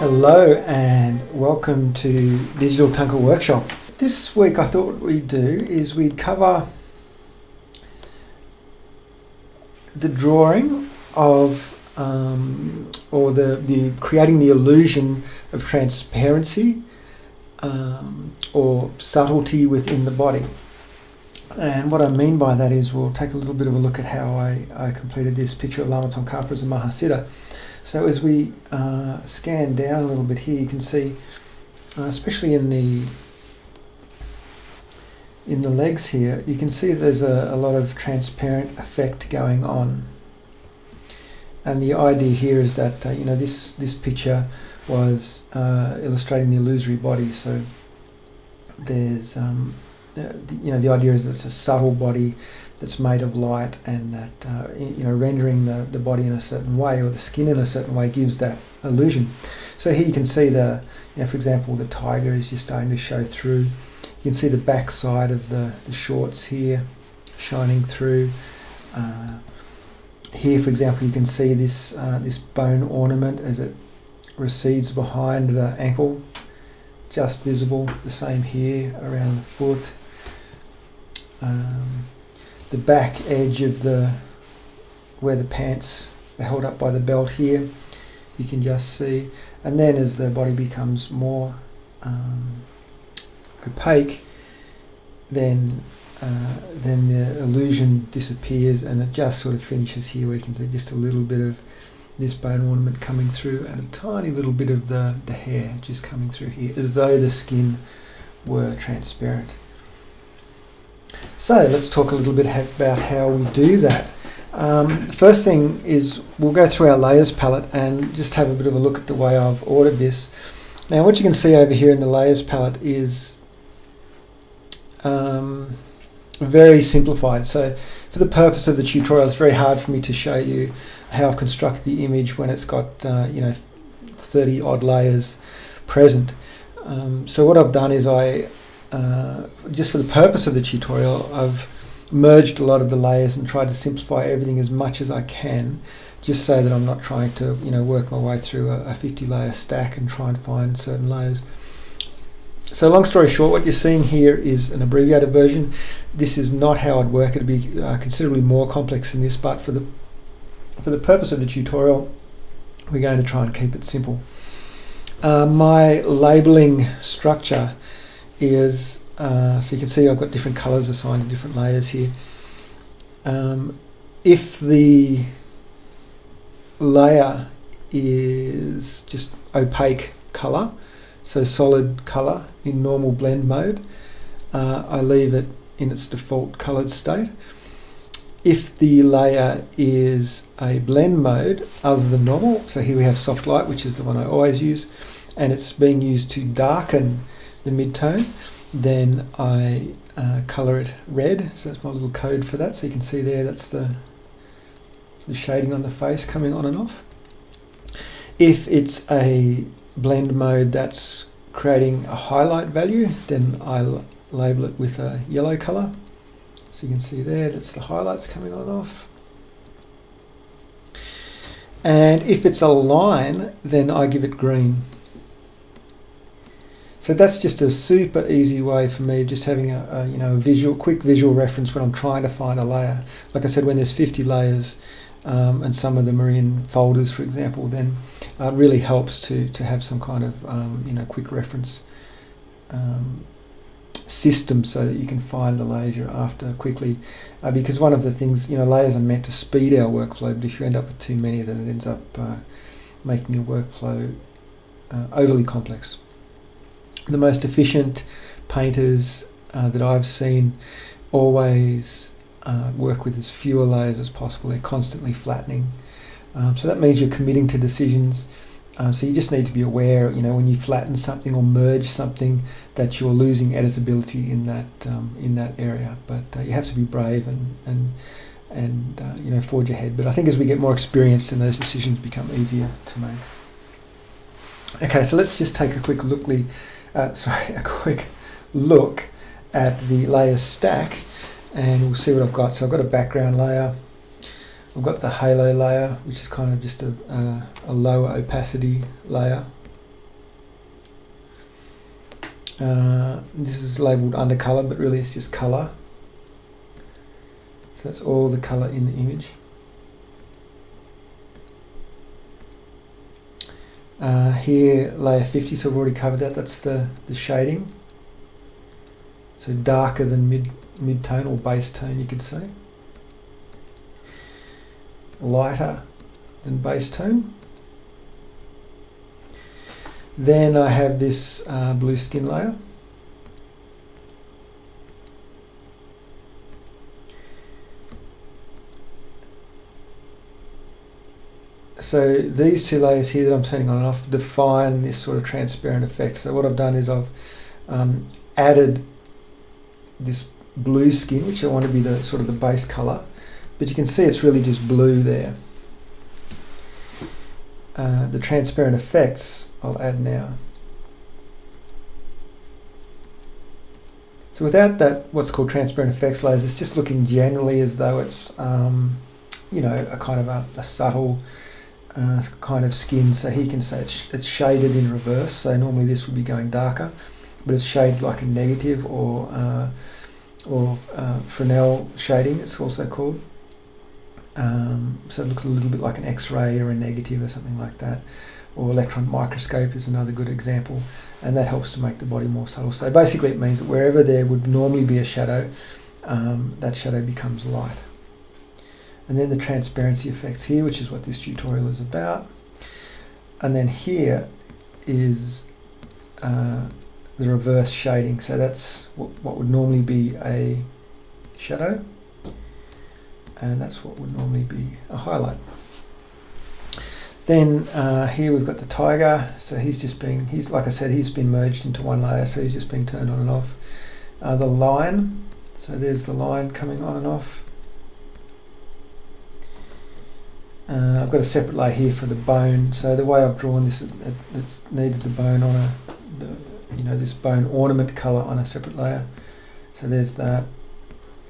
Hello and welcome to Digital Thangka Workshop. This week I thought what we'd do is we'd cover the drawing of or the creating the illusion of transparency or subtlety within the body. And what I mean by that is we'll take a little bit of a look at how I completed this picture of Lama Tsongkhapa as a Mahasiddha. So as we scan down a little bit here, you can see, especially in the legs here, you can see there's a lot of transparent effect going on. And the idea here is that this picture was illustrating the illusory body. So there's the idea is that it's a subtle body that's made of light, and that rendering the body in a certain way or the skin in a certain way gives that illusion. So here you can see for example, the tiger is just starting to show through. You can see the back side of the shorts here shining through. Here, for example, you can see this bone ornament as it recedes behind the ankle, just visible. The same here around the foot. The back edge of where the pants are held up by the belt here, you can just see. And then as the body becomes more opaque, then the illusion disappears, and it just sort of finishes here, where you can see just a little bit of this bone ornament coming through and a tiny little bit of the hair just coming through here, as though the skin were transparent. So let's talk a little bit about how we do that. The first thing is we'll go through our layers palette and just have a bit of a look at the way I've ordered this. Now what you can see over here in the layers palette is very simplified. So for the purpose of the tutorial, it's very hard for me to show you how I've constructed the image when it's got 30 odd layers present. So what I've done is just for the purpose of the tutorial, I've merged a lot of the layers and tried to simplify everything as much as I can, just so that I'm not trying to work my way through a 50 layer stack and try and find certain layers. So long story short, what you're seeing here is an abbreviated version. This is not how I'd work. It'd be considerably more complex than this, but for the purpose of the tutorial, we're going to try and keep it simple. My labeling structure is, so you can see I've got different colours assigned to different layers here. If the layer is just opaque colour, so solid colour in normal blend mode, I leave it in its default coloured state. If the layer is a blend mode other than normal, so here we have soft light, which is the one I always use, and it's being used to darken the mid-tone, then I colour it red. So that's my little code for that. So you can see there, that's the shading on the face coming on and off. If it's a blend mode that's creating a highlight value, then I label it with a yellow colour. So you can see there, that's the highlights coming on and off. And if it's a line, then I give it green. So that's just a super easy way for me of just having a quick visual reference when I'm trying to find a layer. Like I said, when there's 50 layers and some of them are in folders, for example, then it really helps to have some kind of quick reference system so that you can find the layers you're after quickly. Because one of the things, layers are meant to speed our workflow, but if you end up with too many, then it ends up making your workflow overly complex. The most efficient painters that I've seen always work with as fewer layers as possible. They're constantly flattening. So that means you're committing to decisions. So you just need to be aware, when you flatten something or merge something, that you're losing editability in that area. But you have to be brave and forge ahead. But I think as we get more experienced, then those decisions become easier to make. Okay, so let's just take a quick look at the layer stack, and we'll see what I've got. So I've got a background layer, I've got the halo layer, which is kind of just a lower opacity layer. This is labelled undercolour, but really it's just colour. So that's all the colour in the image. Here, layer 50, so I've already covered that. That's the shading. So darker than mid-tone or base tone, you could say. Lighter than base tone. Then I have this blue skin layer. So these two layers here that I'm turning on and off define this sort of transparent effect. So what I've done is I've added this blue skin, which I want to be the sort of the base colour, but you can see it's really just blue there. The transparent effects I'll add now. So without that, what's called transparent effects layers, it's just looking generally as though it's you know, a kind of a subtle kind of skin. So here you can say it's shaded in reverse. So normally this would be going darker, but it's shaded like a negative or Fresnel shading, it's also called. So it looks a little bit like an X-ray or a negative or something like that. Or electron microscope is another good example, and that helps to make the body more subtle. So basically it means that wherever there would normally be a shadow, that shadow becomes light. And then the transparency effects here, which is what this tutorial is about. And then here is the reverse shading. So that's what would normally be a shadow, and that's what would normally be a highlight. Then here we've got the tiger. So he's like I said, he's been merged into one layer, so he's just being turned on and off. The line, so there's the line coming on and off. I've got a separate layer here for the bone. So the way I've drawn this, it's needed the bone on this bone ornament colour on a separate layer. So there's that.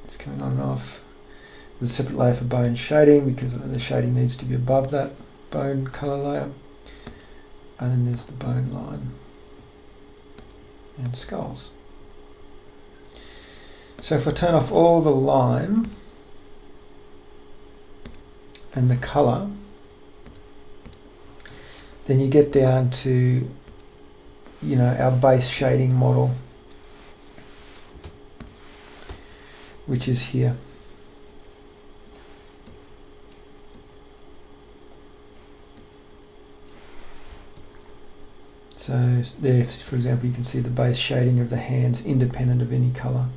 It's coming on and off. There's a separate layer for bone shading because the shading needs to be above that bone colour layer. And then there's the bone line and skulls. So if I turn off all the line and the colour, then you get down to, you know, our base shading model, which is here. So there, for example, you can see the base shading of the hands independent of any colour.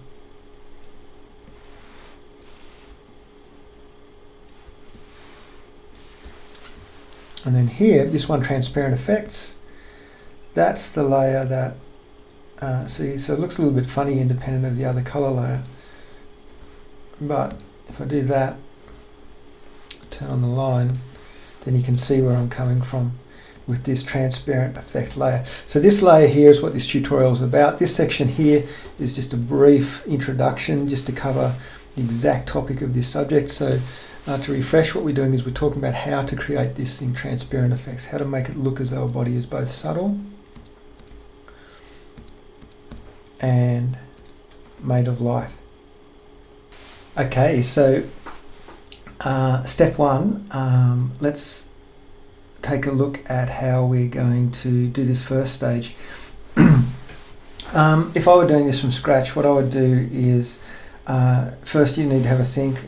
And then here, this one, transparent effects, that's the layer that, see, so it looks a little bit funny independent of the other colour layer. But if I do that, turn on the line, then you can see where I'm coming from with this transparent effect layer. So this layer here is what this tutorial is about. This section here is just a brief introduction just to cover the exact topic of this subject. So to refresh, what we're doing is we're talking about how to create this in transparent effects, how to make it look as though a body is both subtle and made of light. Okay, so step one, let's take a look at how we're going to do this first stage. If I were doing this from scratch, what I would do is first you need to have a think.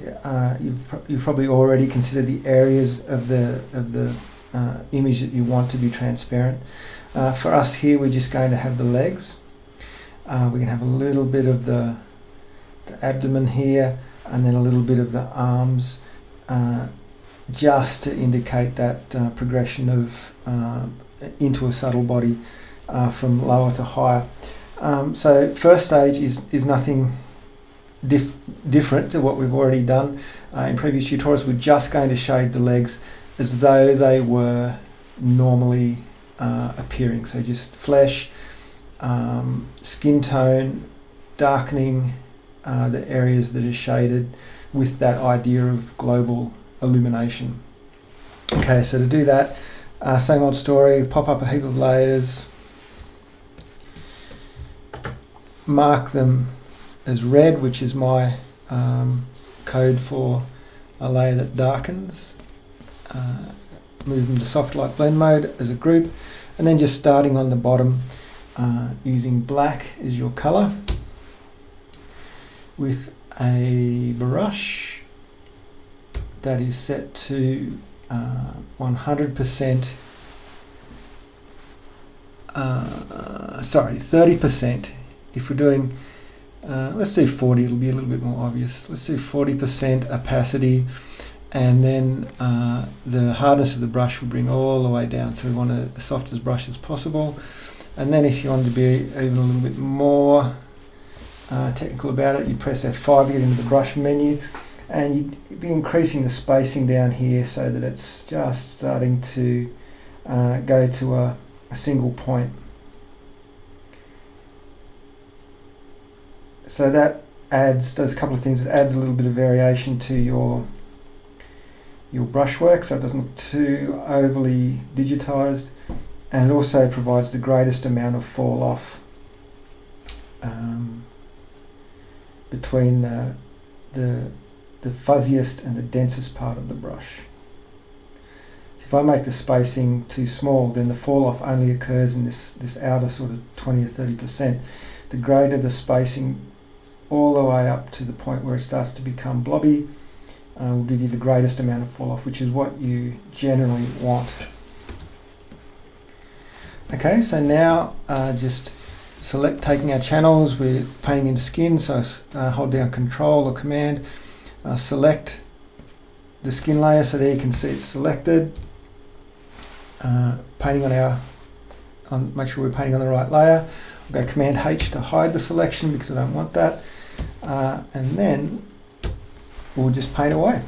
You've probably already considered the areas of the image that you want to be transparent. For us here, we're just going to have the legs. We're going to have a little bit of the abdomen here, and then a little bit of the arms, just to indicate that progression of into a subtle body from lower to higher. So first stage is nothing different to what we've already done in previous tutorials. We're just going to shade the legs as though they were normally appearing. So just flesh, skin tone, darkening the areas that are shaded with that idea of global illumination. Okay, so to do that, same old story, pop up a heap of layers, mark them as red, which is my code for a layer that darkens. Move them to soft light blend mode as a group, and then just starting on the bottom using black as your colour with a brush that is set to 100%, 30%. If we're doing, let's do 40, it'll be a little bit more obvious. Let's do 40% opacity, and then the hardness of the brush will bring all the way down, so we want as soft as brush as possible. And then if you want to be even a little bit more technical about it, you press F5 to get into the brush menu, and you'd be increasing the spacing down here so that it's just starting to go to a single point. So that does a couple of things. It adds a little bit of variation to your brushwork, so it doesn't look too overly digitized, and it also provides the greatest amount of fall off between the fuzziest and the densest part of the brush. So if I make the spacing too small, then the fall off only occurs in this outer sort of 20 or 30%. The greater the spacing, all the way up to the point where it starts to become blobby, will give you the greatest amount of fall off, which is what you generally want. Okay, so now just select, taking our channels, we're painting into skin, so hold down Control or Command, select the skin layer, so there you can see it's selected. Painting on make sure we're painting on the right layer. I'll go Command H to hide the selection because I don't want that, and then we'll just paint away.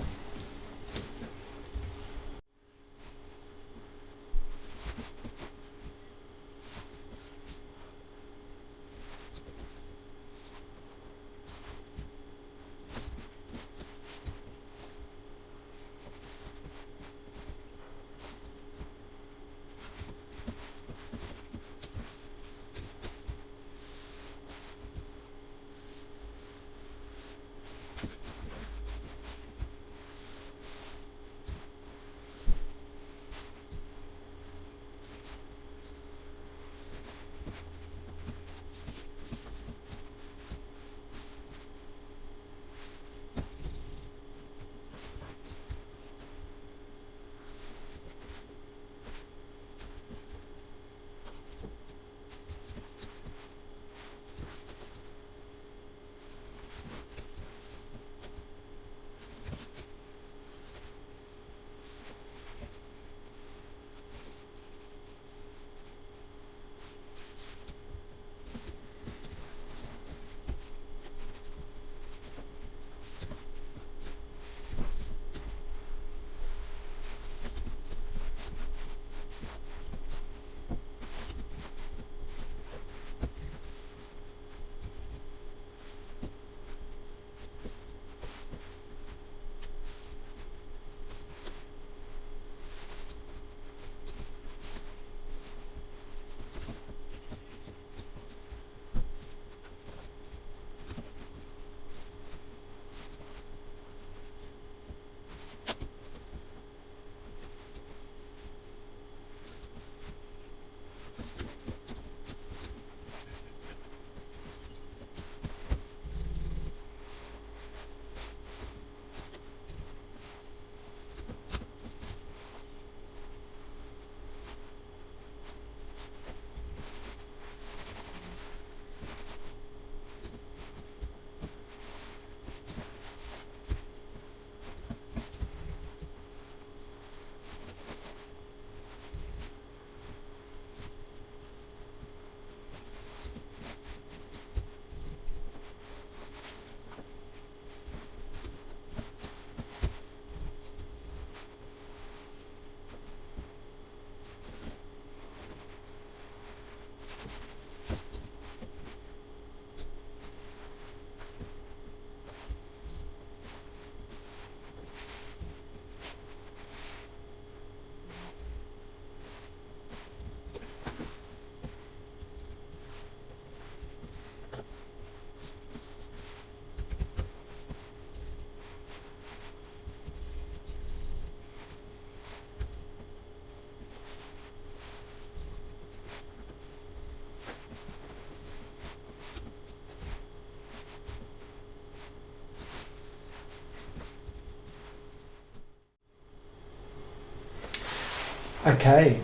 Okay,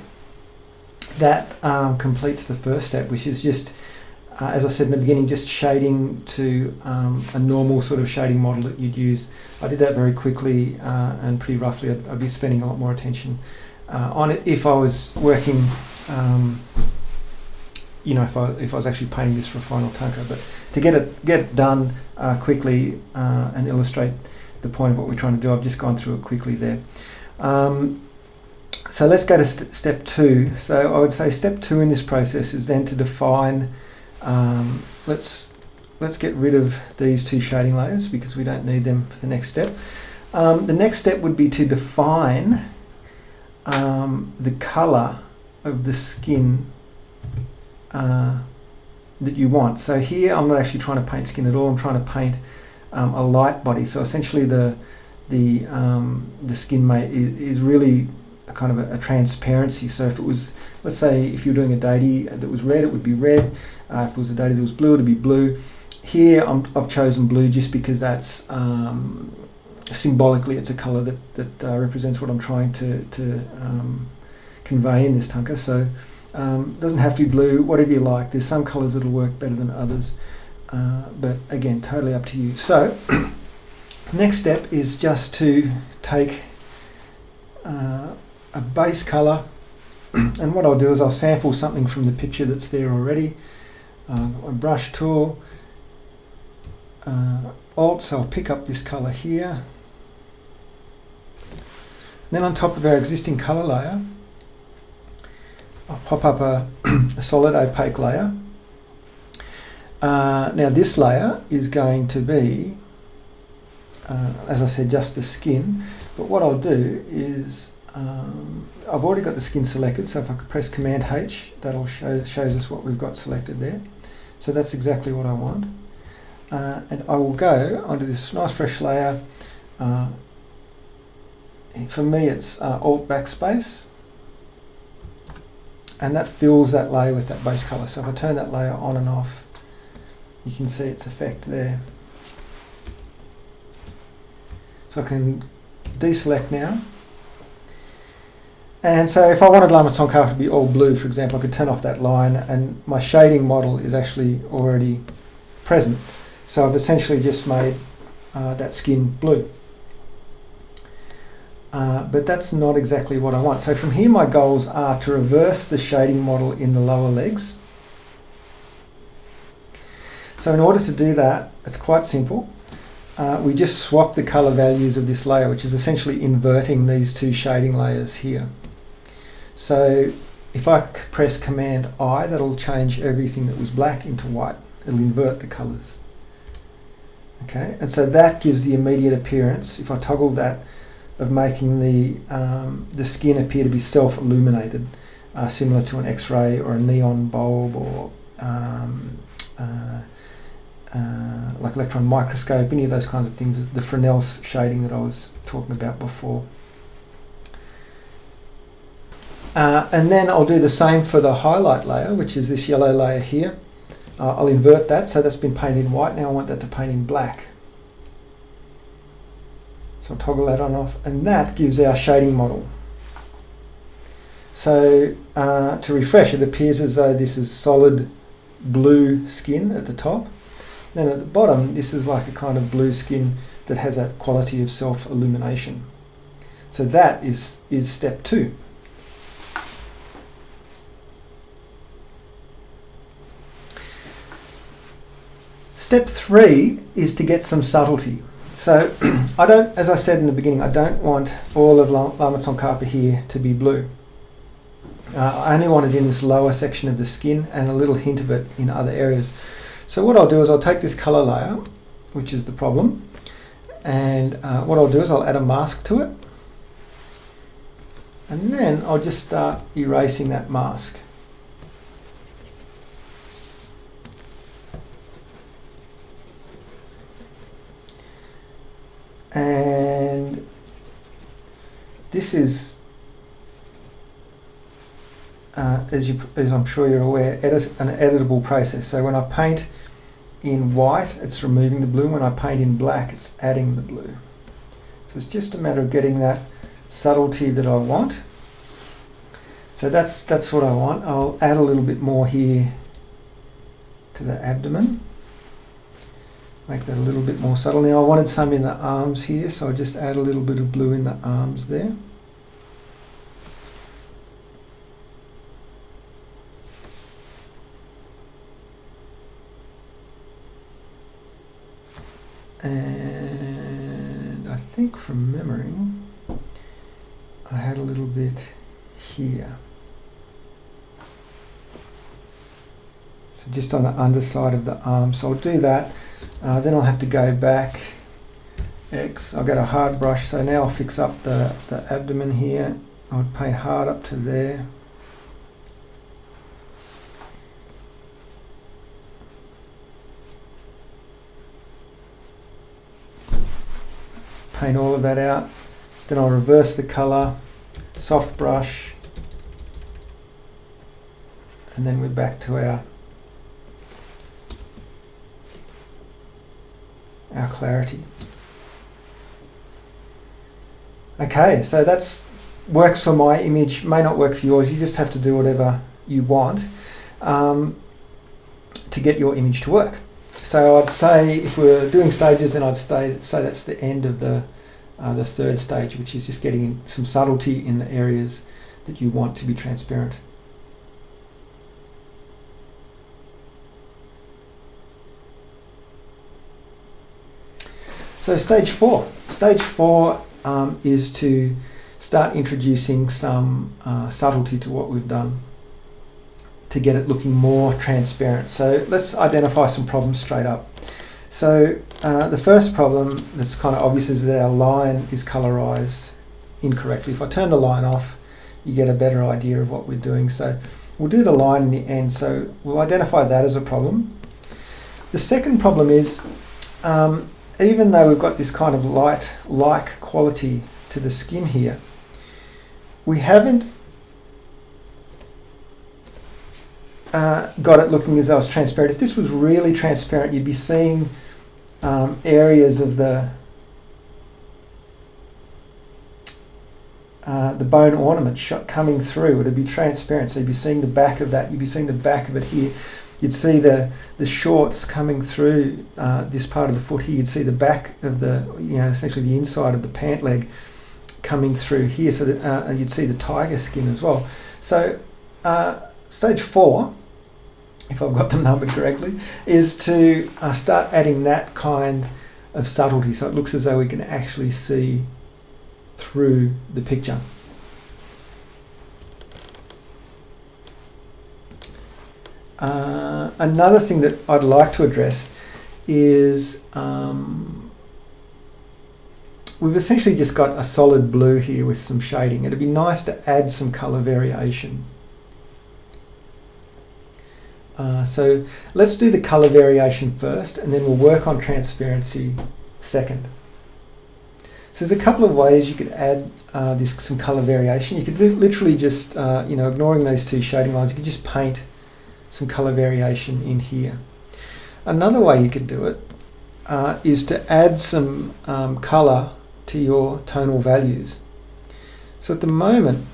that completes the first step, which is just, as I said in the beginning, just shading to a normal sort of shading model that you'd use. I did that very quickly and pretty roughly. I'd be spending a lot more attention on it if I was working, you know, if I was actually painting this for a final Thangka. But to get it done quickly and illustrate the point of what we're trying to do, I've just gone through it quickly there. So let's go to step 2. So I would say step 2 in this process is then to define. Let's get rid of these 2 shading layers because we don't need them for the next step. The next step would be to define the colour of the skin that you want. So here I'm not actually trying to paint skin at all. I'm trying to paint a light body. So essentially the skin is really a kind of a transparency. So if it was, let's say, if you're doing a deity that was red, it would be red. If it was a deity that was blue, it would be blue. Here I've chosen blue just because that's symbolically it's a colour that represents what I'm trying to convey in this Thangka. So it doesn't have to be blue, whatever you like. There's some colours that'll work better than others, but again, totally up to you. So next step is just to take a base colour, and what I'll do is I'll sample something from the picture that's there already. A brush tool, Alt, so I'll pick up this colour here. And then on top of our existing colour layer, I'll pop up a solid opaque layer. Now this layer is going to be, as I said, just the skin. But what I'll do is, I've already got the skin selected, so if I could press Command H, that'll shows us what we've got selected there. So that's exactly what I want. And I will go onto this nice fresh layer. For me it's Alt Backspace, and that fills that layer with that base colour. So if I turn that layer on and off, you can see its effect there. So I can deselect now. And so if I wanted Lama Tsongkhapa to be all blue, for example, I could turn off that line and my shading model is actually already present. So I've essentially just made that skin blue. But that's not exactly what I want. So from here my goals are to reverse the shading model in the lower legs. So in order to do that, it's quite simple. We just swap the colour values of this layer, which is essentially inverting these 2 shading layers here. So if I press Command I, that'll change everything that was black into white. It'll invert the colours. Okay, and so that gives the immediate appearance, if I toggle that, of making the skin appear to be self-illuminated, similar to an X-ray or a neon bulb or like electron microscope, any of those kinds of things, the Fresnel's shading that I was talking about before. And then I'll do the same for the highlight layer, which is this yellow layer here. I'll invert that, so that's been painted in white. Now I want that to paint in black. So I'll toggle that on and off, and that gives our shading model. So to refresh, it appears as though this is solid blue skin at the top. Then at the bottom, this is like a kind of blue skin that has that quality of self-illumination. So that is step 2. Step 3 is to get some subtlety. So I don't, as I said in the beginning, I don't want all of Lama Tsongkhapa here to be blue. I only want it in this lower section of the skin and a little hint of it in other areas. So what I'll do is I'll take this colour layer, which is the problem, and what I'll do is I'll add a mask to it, and then I'll just start erasing that mask. And this is, as I'm sure you're aware, an editable process. So when I paint in white, it's removing the blue. When I paint in black, it's adding the blue. So it's just a matter of getting that subtlety that I want. So that's what I want. I'll add a little bit more here to the abdomen. Make that a little bit more subtle. Now I wanted some in the arms here, so I'll just add a little bit of blue in the arms there. And I think from memory I had a little bit here. So just on the underside of the arm. So I'll do that. Then I'll have to go back X. I'll get a hard brush. So now I'll fix up the abdomen here. I'll paint hard up to there. Paint all of that out. Then I'll reverse the colour, soft brush, and then we're back to our clarity. Okay, so that's works for my image, may not work for yours. You just have to do whatever you want to get your image to work. So I'd say if we're doing stages, then I'd say that's the end of the third stage, which is just getting some subtlety in the areas that you want to be transparent. So stage four. Stage four is to start introducing some subtlety to what we've done to get it looking more transparent. So let's identify some problems straight up. So the first problem that's kind of obvious is that our line is colorized incorrectly. If I turn the line off, you get a better idea of what we're doing. So we'll do the line in the end. So we'll identify that as a problem. The second problem is even though we've got this kind of light-like quality to the skin here, we haven't got it looking as though it's transparent. If this was really transparent, you'd be seeing areas of the bone ornament coming through. It'd be transparent, so you'd be seeing the back of that. You'd be seeing the back of it here. You'd see the shorts coming through this part of the foot here. You'd see the back of the, essentially the inside of the pant leg coming through here. So that you'd see the tiger skin as well. So stage four, if I've got them numbered correctly, is to start adding that kind of subtlety, so it looks as though we can actually see through the picture. Another thing that I'd like to address is we've essentially just got a solid blue here with some shading. It'd be nice to add some colour variation. So let's do the colour variation first, and then we'll work on transparency second. So there's a couple of ways you could add some colour variation. You could literally just, ignoring those two shading lines, you could just paint some colour variation in here. Another way you could do it is to add some colour to your tonal values. So at the moment,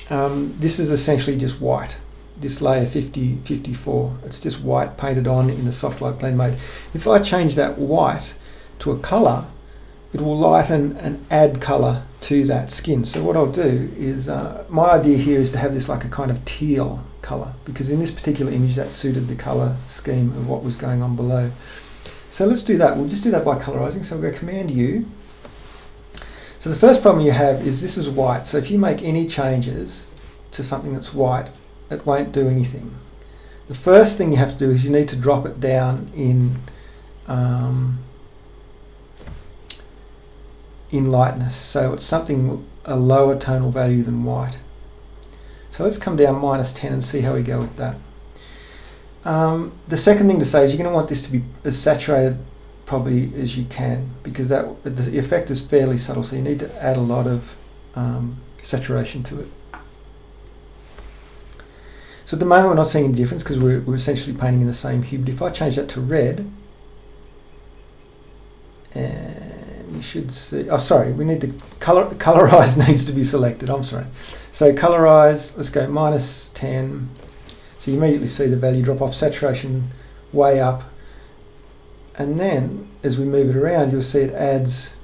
this is essentially just white. This layer 54, it's just white painted on in the soft light blend mode. If I change that white to a colour, it will lighten and add colour to that skin. So what I'll do is, my idea here is to have this like a kind of teal colour, because in this particular image that suited the colour scheme of what was going on below. So let's do that. We'll just do that by colorizing. So we'll go Command U. So the first problem you have is this is white. So if you make any changes to something that's white, it won't do anything. The first thing you have to do is you need to drop it down in lightness, so it's something a lower tonal value than white. So let's come down -10 and see how we go with that. The second thing to say is you're going to want this to be as saturated probably as you can, because the effect is fairly subtle, so you need to add a lot of saturation to it. So at the moment we're not seeing any difference because we're essentially painting in the same hue, but if I change that to red, and you should see, oh sorry, we need to Colourise needs to be selected, I'm sorry. So Colourise, let's go -10. So you immediately see the value drop off, saturation way up. And then as we move it around, you'll see it adds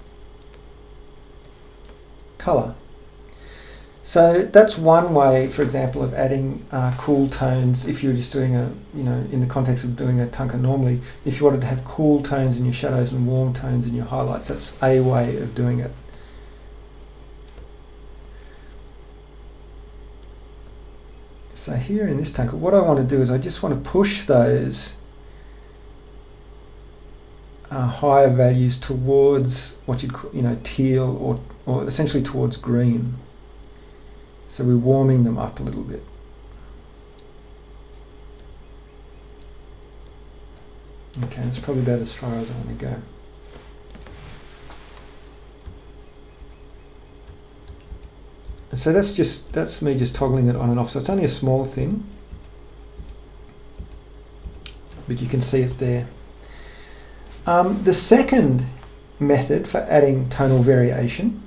colour. So that's one way, for example, of adding cool tones. If you're just doing in the context of doing a Thangka normally, if you wanted to have cool tones in your shadows and warm tones in your highlights, that's a way of doing it. So here in this Thangka, what I want to do is I just want to push those higher values towards what you'd call, teal or essentially towards green. So we're warming them up a little bit. Okay, that's probably about as far as I want to go. And so that's me just toggling it on and off. So it's only a small thing, but you can see it there. The second method for adding tonal variation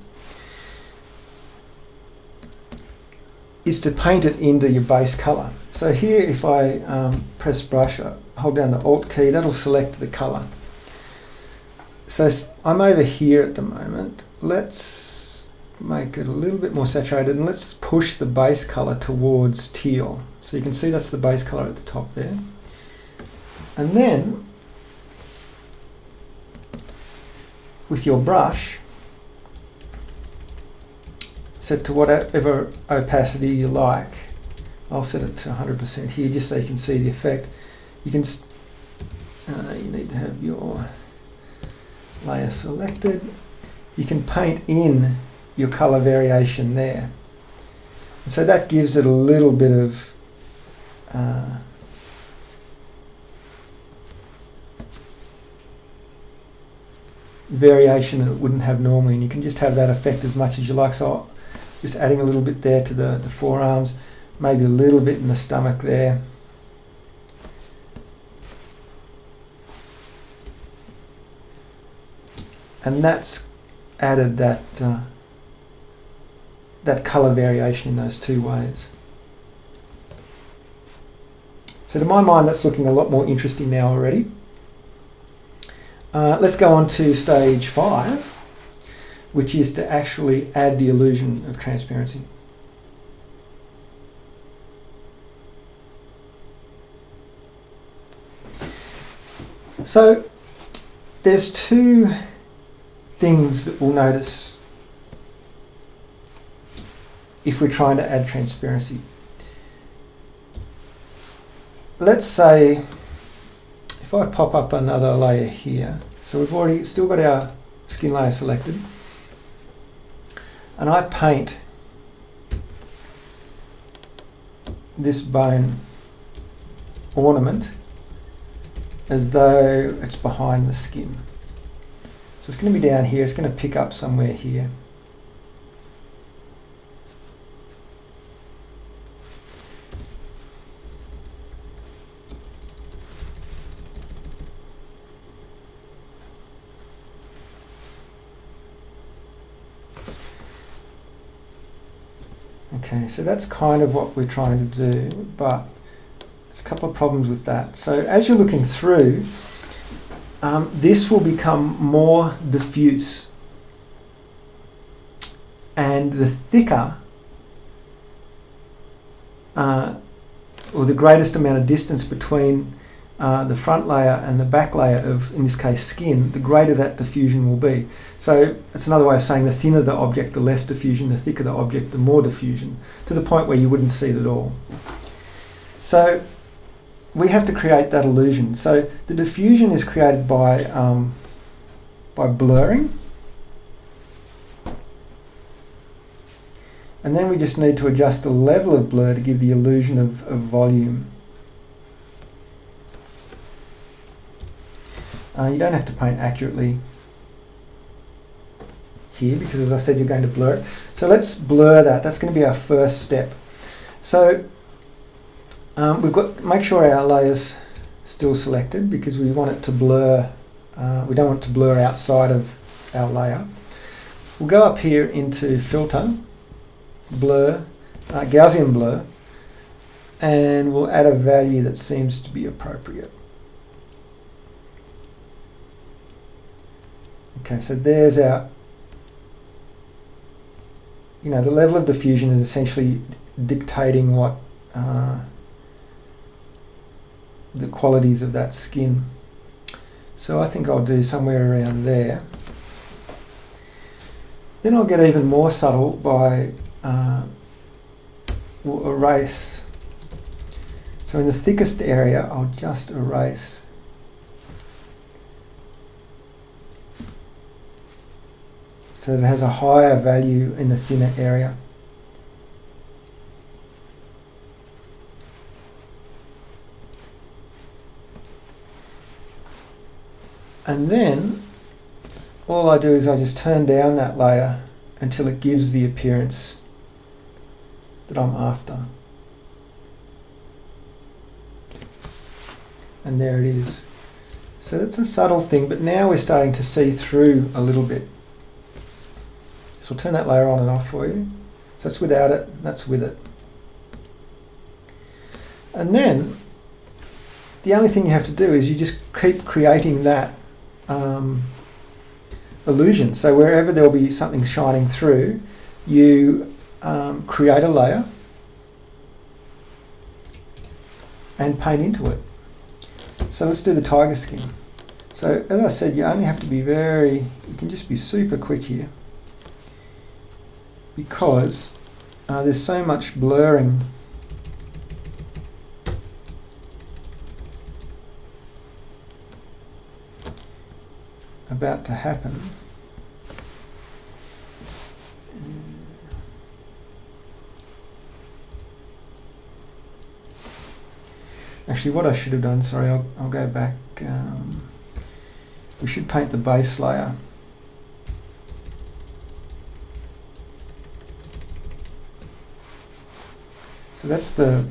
is to paint it into your base colour. So here, if I press brush, hold down the Alt key, that'll select the colour. So I'm over here at the moment. Let's make it a little bit more saturated and let's push the base colour towards teal. So you can see that's the base colour at the top there. And then, with your brush, set to whatever opacity you like. I'll set it to 100% here just so you can see the effect. You can you need to have your layer selected. You can paint in your colour variation there. And so that gives it a little bit of variation that it wouldn't have normally, and you can just have that effect as much as you like. So just adding a little bit there to the forearms, maybe a little bit in the stomach there. And that's added that colour variation in those two ways. So to my mind, that's looking a lot more interesting now already. Let's go on to stage 5, which is to actually add the illusion of transparency. So there's two things that we'll notice if we're trying to add transparency. Let's say if I pop up another layer here, so we've already still got our skin layer selected, and I paint this bone ornament as though it's behind the skin. So it's going to be down here, it's going to pick up somewhere here. Okay, so that's kind of what we're trying to do, but there's a couple of problems with that. So as you're looking through, this will become more diffuse, and the thicker or the greatest amount of distance between the front layer and the back layer of, in this case, skin, the greater that diffusion will be. So it's another way of saying the thinner the object, the less diffusion, the thicker the object, the more diffusion, to the point where you wouldn't see it at all. So we have to create that illusion. So the diffusion is created by blurring. And then we just need to adjust the level of blur to give the illusion of volume. You don't have to paint accurately here because, as I said, you're going to blur it. So let's blur that. That's going to be our first step. So we've got make sure our layer's still selected because we want it to blur. We don't want it to blur outside of our layer. We'll go up here into Filter, Blur, Gaussian Blur, and we'll add a value that seems to be appropriate. Okay, so there's our, the level of diffusion is essentially dictating what the qualities of that skin. So I think I'll do somewhere around there. Then I'll get even more subtle by we'll erase. So in the thickest area, I'll just erase. So that it has a higher value in the thinner area. And then all I do is I just turn down that layer until it gives the appearance that I'm after. And there it is. So that's a subtle thing, but now we're starting to see through a little bit. So I'll turn that layer on and off for you. So that's without it, that's with it. And then the only thing you have to do is you just keep creating that illusion. So wherever there will be something shining through, you create a layer and paint into it. So let's do the tiger skin. So as I said, you only have to be you can just be super quick here, because there's so much blurring about to happen. Actually, what I should have done, sorry, I'll go back. We should paint the base layer. So that's the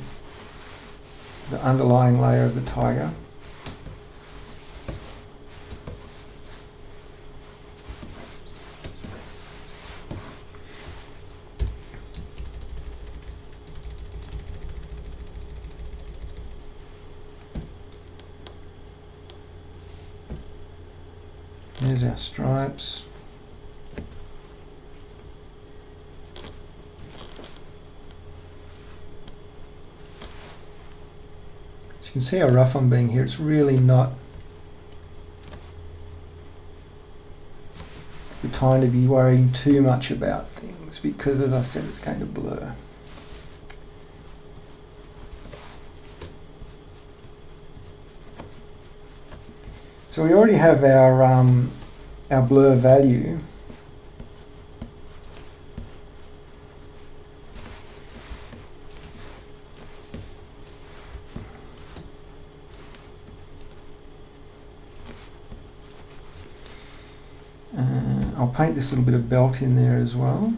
underlying layer of the tiger. There's our stripes. So you can see how rough I'm being here. It's really not the time to be worrying too much about things, because as I said, it's going to blur. So we already have our blur value. I'll paint this little bit of belt in there as well.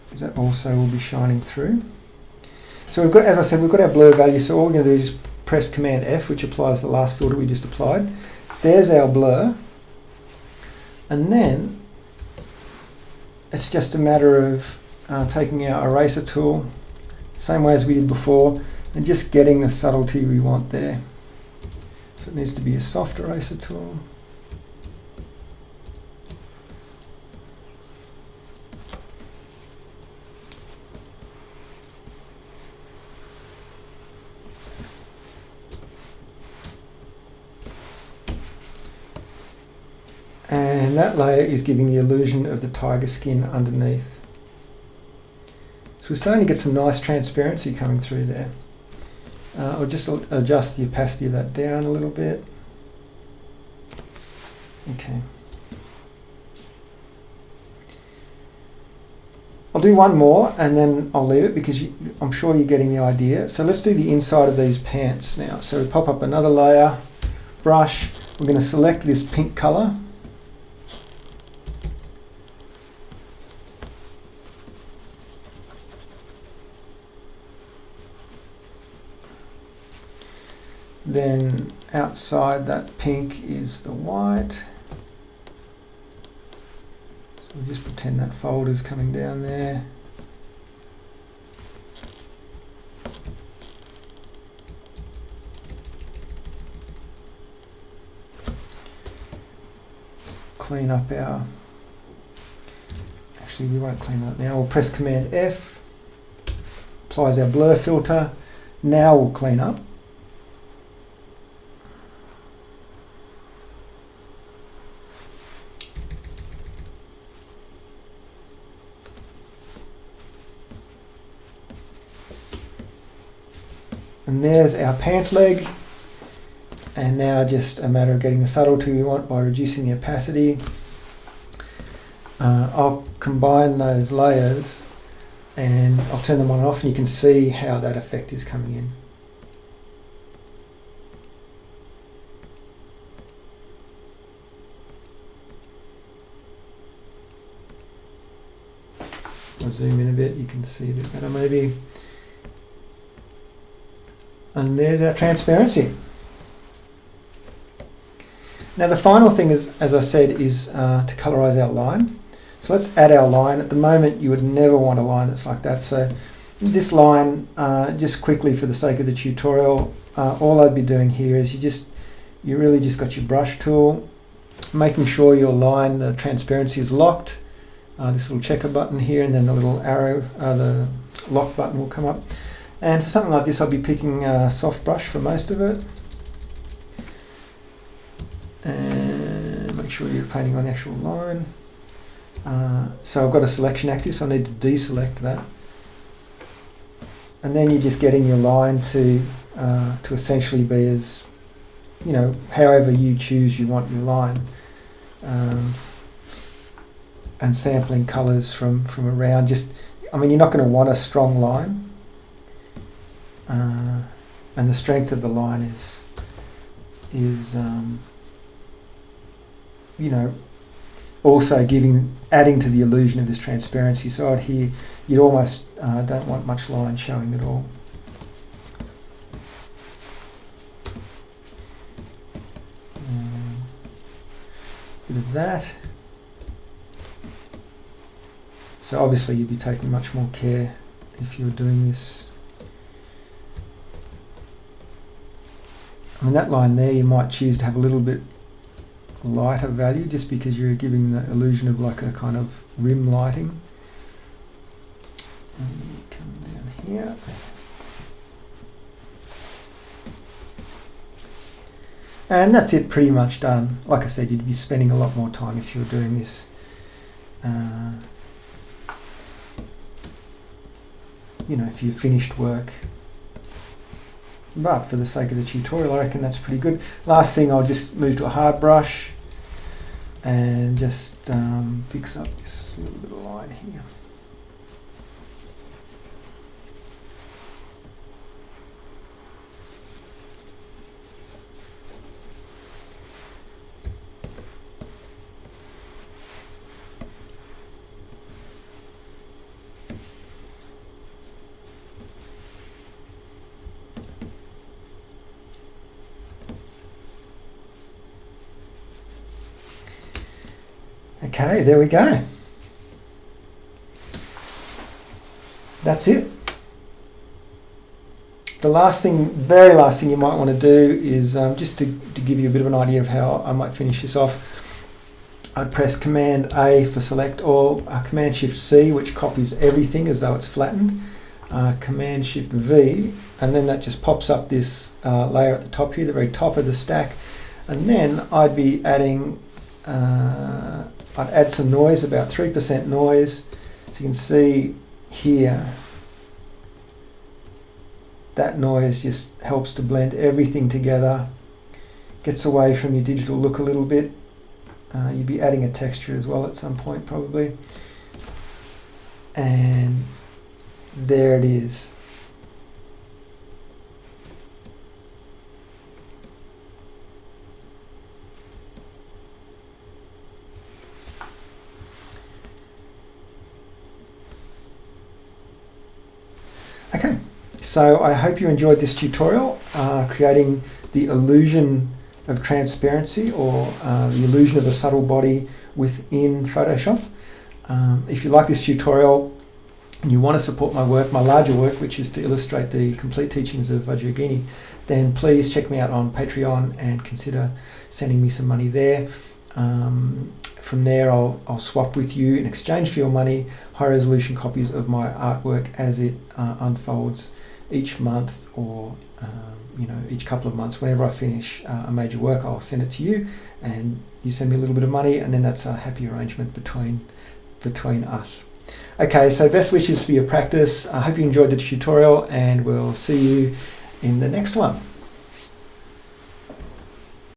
Because that also will be shining through. So we've got, as I said, we've got our blur value, so all we're going to do is press Command F, which applies the last filter we just applied. There's our blur. And then it's just a matter of taking our eraser tool, same way as we did before, and just getting the subtlety we want there. So it needs to be a soft eraser tool. And that layer is giving the illusion of the tiger skin underneath. So we're starting to get some nice transparency coming through there. I'll just adjust the opacity of that down a little bit. Okay. I'll do one more and then I'll leave it, because I'm sure you're getting the idea. So let's do the inside of these pants now. So we pop up another layer, brush. We're going to select this pink colour. Then outside that pink is the white. So we'll just pretend that folder's coming down there. Clean up our, actually we won't clean it up now, we'll press Command F, applies our blur filter. Now we'll clean up. And there's our pant leg. And now just a matter of getting the subtlety we want by reducing the opacity. I'll combine those layers and I'll turn them on and off, and you can see how that effect is coming in. I'll zoom in a bit, you can see a bit better maybe. And there's our transparency. Now the final thing is, as I said, is to colorise our line. So let's add our line. At the moment you would never want a line that's like that. So this line, just quickly for the sake of the tutorial, all I'd be doing here is you really just got your brush tool, making sure your line, the transparency is locked. This little checker button here, and then the little arrow, the lock button will come up. And for something like this I'll be picking a soft brush for most of it. And make sure you're painting on the actual line. So I've got a selection active, so I need to deselect that. And then you're just getting your line to essentially be as, you know, however you choose you want your line. And sampling colours from around. Just, I mean, you're not going to want a strong line. And the strength of the line is you know, also adding to the illusion of this transparency. So out here, you almost don't want much line showing at all. Bit of that. So obviously you'd be taking much more care if you were doing this. I mean, that line there, you might choose to have a little bit lighter value just because you're giving the illusion of like a kind of rim lighting. And you come down here. And that's it, pretty much done. Like I said, you'd be spending a lot more time if you were doing this. You know, if you finished work. But for the sake of the tutorial, I reckon that's pretty good. Last thing, I'll just move to a hard brush and just fix up this little bit of line here. Okay, there we go. That's it. The last thing, very last thing you might want to do is just to give you a bit of an idea of how I might finish this off. I'd press Command A for select all, Command Shift C, which copies everything as though it's flattened, Command Shift V, and then that just pops up this layer at the top here, the very top of the stack. And then I'd be adding I'd add some noise, about 3% noise. So you can see here, that noise just helps to blend everything together, gets away from your digital look a little bit. You'd be adding a texture as well at some point probably. And there it is. So I hope you enjoyed this tutorial, creating the illusion of transparency, or the illusion of a subtle body within Photoshop. If you like this tutorial and you want to support my work, my larger work, which is to illustrate the complete teachings of Vajrayogini, then please check me out on Patreon and consider sending me some money there. From there, I'll swap with you, in exchange for your money, high resolution copies of my artwork as it unfolds each month, or each couple of months. Whenever I finish a major work, I'll send it to you, and you send me a little bit of money, and then that's a happy arrangement between us. Okay, so best wishes for your practice. I hope you enjoyed the tutorial, and we'll see you in the next one.